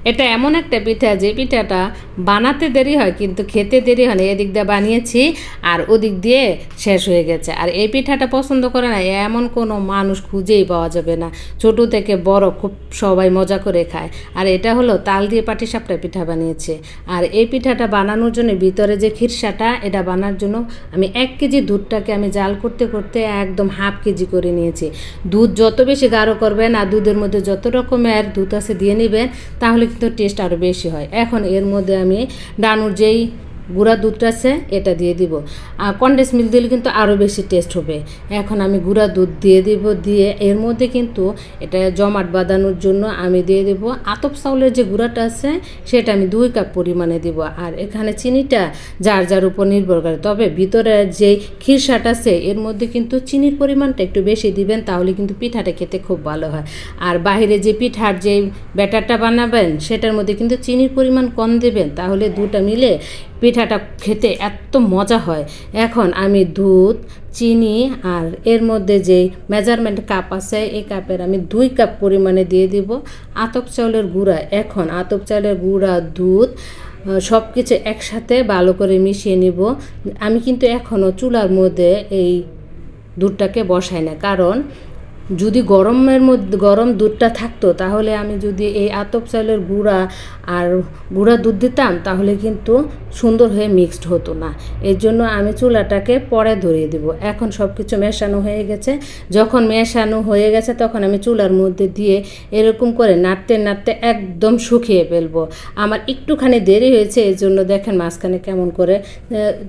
এটা এমন একটা পিঠা যে পিঠাটা বানাতে দেরি হয় কিন্তু খেতে দেরি হয় না। এদিক দিয়ে বানিয়েছি আর ওদিক দিয়ে শেষ হয়ে গেছে। আর এই পিঠাটা পছন্দ করে না এমন কোনো মানুষ খুঁজেই পাওয়া যাবে না। ছোট থেকে বড় খুব সবাই মজা করে খায়। আর এটা হলো তাল দিয়ে পাটিসাপটা পিঠা বানিয়েছে। আর এই পিঠাটা বানানোর জন্য ভিতরে যে খিরসাটা এটা বানানোর জন্য আমি 1 কেজি দুধটাকে আমি জাল করতে করতে একদম হাফ কেজি করে নিয়েছি। দুধ যত বেশি গাঢ় করবেন আর দুধের মধ্যে যত রকমের দুধ আছে দিয়ে নেবেন তাহলে কিন্তু টেস্ট আরও বেশি হয়। এখন এর মধ্যে আমি ডানুর যেই গুঁড়া দুধটা আছে এটা দিয়ে দিব। আর কনডেন্স মিল্ক দিলে কিন্তু আরও বেশি টেস্ট হবে। এখন আমি গুঁড়া দুধ দিয়ে দিব, দিয়ে এর মধ্যে কিন্তু এটা জমাট বাঁধানোর জন্য আমি দিয়ে দেব আতপ চাউলের যে গুঁড়াটা আছে সেটা আমি 2 কাপ পরিমাণে দিব। আর এখানে চিনিটা যার যার উপর নির্ভর করে, তবে ভিতরে যে খিরসাটা আছে এর মধ্যে কিন্তু চিনির পরিমাণটা একটু বেশি দিবেন, তাহলে কিন্তু পিঠাটা খেতে খুব ভালো হয়। আর বাইরে যে পিঠার যে ব্যাটারটা বানাবেন সেটার মধ্যে কিন্তু চিনির পরিমাণ কম দেবেন, তাহলে দুটা মিলে পিঠাটা খেতে এত মজা হয়। এখন আমি দুধ, চিনি আর এর মধ্যে যে মেজারমেন্ট কাপ আছে এই কাপের আমি 2 কাপ পরিমাণে দিয়ে দিব আতপ চাউলের গুঁড়া। এখন আতপ চাউলের গুঁড়া, দুধ সব কিছু একসাথে ভালো করে মিশিয়ে নিব। আমি কিন্তু এখনও চুলার মধ্যে এই দুধটাকে বসাই না, কারণ যদি গরম দুধটা থাকতো তাহলে আমি যদি এই আতপ চালের গুঁড়া আর গুঁড়া দুধ দিতাম তাহলে কিন্তু সুন্দর হয়ে মিক্সড হতো না। এর জন্য আমি চুলাটাকে পরে ধরিয়ে দেব। এখন সব কিছু মেশানো হয়ে গেছে। যখন মেশানো হয়ে গেছে তখন আমি চুলার মধ্যে দিয়ে এরকম করে নাড়তে নাড়তে একদম শুকিয়ে ফেলবো। আমার একটুখানি দেরি হয়েছে, এই জন্য দেখেন মাঝখানে কেমন করে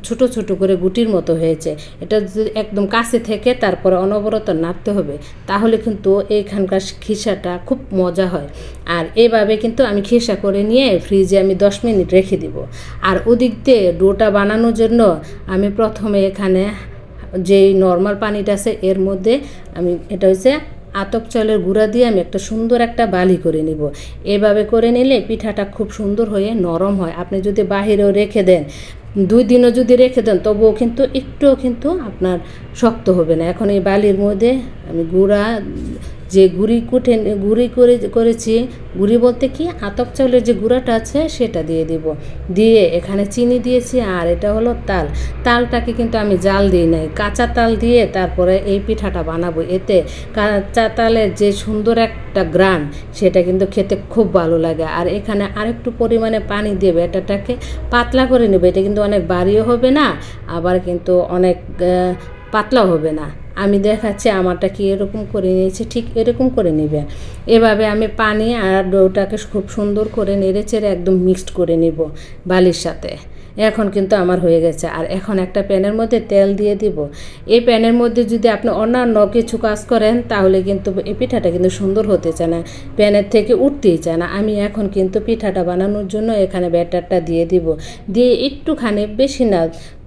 ছোট ছোট করে গুটির মতো হয়েছে। এটা যদি একদম কাছে থেকে তারপরে অনবরত নাড়তে হবে, তাহলে কিন্তু এইখানকার খিসাটা খুব মজা হয়। আর এভাবে কিন্তু আমি খিসা করে নিয়ে ফ্রিজে আমি 10 মিনিট রেখে দিব। আর ওদিক দিয়ে ডোটা বানানোর জন্য আমি প্রথমে এখানে যেই নর্মাল পানিটা আছে এর মধ্যে আমি এটা হচ্ছে আতপ চালের গুঁড়া দিয়ে আমি একটা সুন্দর একটা বালি করে নিব। এভাবে করে নিলে পিঠাটা খুব সুন্দর হয়ে নরম হয়। আপনি যদি বাহিরেও রেখে দেন, 2 দিনও যদি রেখে দেন, তবুও কিন্তু একটুও কিন্তু আপনার শক্ত হবে না। এখন এই বালির মধ্যে আমি গুঁড়া যে গুঁড়ি করেছি, গুঁড়ি বলতে কি আতপ চাউলের যে গুঁড়াটা আছে সেটা দিয়ে দিব। দিয়ে এখানে চিনি দিয়েছি আর এটা হলো তালটাকে কিন্তু আমি জাল দিই নাই, কাঁচা তাল দিয়ে তারপরে এই পিঠাটা বানাবো। এতে কাঁচা তালের যে সুন্দর একটা গ্রান সেটা কিন্তু খেতে খুব ভালো লাগে। আর এখানে আরেকটু পরিমাণে পানি দিয়ে ব্যাটারটাকে পাতলা করে নেবে। এটা কিন্তু অনেক বাড়িও হবে না, আবার কিন্তু অনেক পাতলাও হবে না। আমি দেখাচ্ছি আমারটা কি এরকম করে নিয়েছি, ঠিক এরকম করে নেবেন। এভাবে আমি পানি আর ডোটাকে খুব সুন্দর করে নেড়েচেড়ে একদম মিক্সড করে নিব বালির সাথে। এখন কিন্তু আমার হয়ে গেছে। আর এখন একটা প্যানের মধ্যে তেল দিয়ে দিব। এই প্যানের মধ্যে যদি আপনি অন্যান্য কিছু কাজ করেন তাহলে কিন্তু এই পিঠাটা কিন্তু সুন্দর হতে চায় না, প্যানের থেকে উঠতেই চায় না। আমি এখন কিন্তু পিঠাটা বানানোর জন্য এখানে ব্যাটারটা দিয়ে দিব। দিয়ে একটুখানি, বেশি না,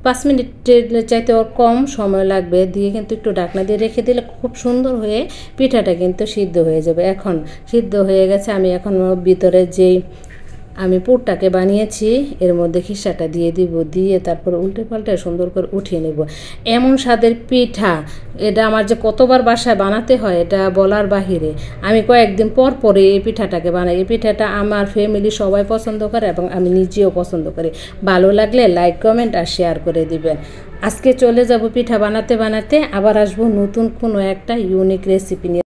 5 মিনিটের চাইতে ওর কম সময় লাগবে, দিয়ে কিন্তু একটু ঢাকনা দিয়ে রেখে দিলে খুব সুন্দর হয়ে পিঠাটা কিন্তু সিদ্ধ হয়ে যাবে। এখন সিদ্ধ হয়ে গেছে। আমি এখন ভিতরে যেই আমি পুরটাকে বানিয়েছি এর মধ্যে খিসাটা দিয়ে দিব, দিয়ে তারপর উল্টে পাল্টে সুন্দর করে উঠিয়ে নেব। এমন স্বাদের পিঠা, এটা আমার যে কতবার বাসায় বানাতে হয় এটা বলার বাহিরে। আমি কয়েকদিন পর পরে এই পিঠাটাকে বানাই। এই পিঠাটা আমার ফ্যামিলি সবাই পছন্দ করে এবং আমি নিজেও পছন্দ করি। ভালো লাগলে লাইক, কমেন্ট আর শেয়ার করে দিবেন। আজকে চলে যাব পিঠা বানাতে বানাতে, আবার আসবো নতুন কোনো একটা ইউনিক রেসিপি নিয়ে।